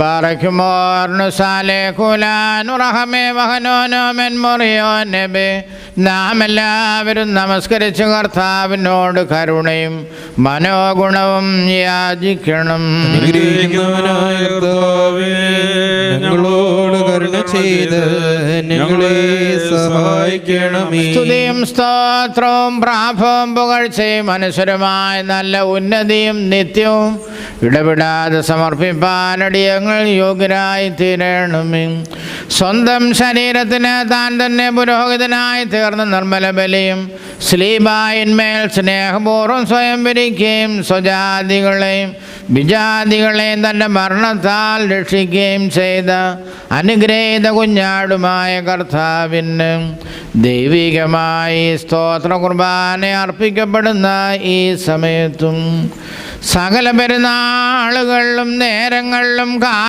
ബാറക്കുമോർ നുസാലെ കുലാനുറഹമേ വഹനോനോ മെൻമൊറിയോ നബി. നാം എല്ലാവരും നമസ്കരിച്ച് കർത്താവിനോട് കരുണയും മനോഗുണവും യാചിക്കണം. ഞങ്ങളോട് കരുണ ചെയ്ത് ഞങ്ങളെ സഹായിക്കണമേ. സ്തുതിയും സ്തോത്രവും പ്രാഭവും പുകഴ്ചയും അനുസരമായ നല്ല ഉന്നതിയും നിത്യവും ഇടപെടാതെ സമർപ്പിപ്പാനടിയങ്ങൾ യോഗ്യരായി തീരണമേ. സ്വന്തം ശരീരത്തിന് താൻ തന്നെ പുരോഹിതനായി തീർന്ന നിർമ്മല ബലിയും സ്ലീബായിന്മേൽ സ്നേഹപൂർവ്വം സ്വയം വിരിക്കുകയും സ്വജാതികളെയും വിജാതികളെയും തൻ്റെ മരണത്താൽ രക്ഷിക്കുകയും ചെയ്ത അനുഗ്രഹീത കുഞ്ഞാടുമായ കർത്താവിന് ദൈവികമായി സ്തോത്ര കുർബാന അർപ്പിക്കപ്പെടുന്ന ഈ സമയത്തും സകല പെരുന്നാളുകളിലും നേരങ്ങളിലും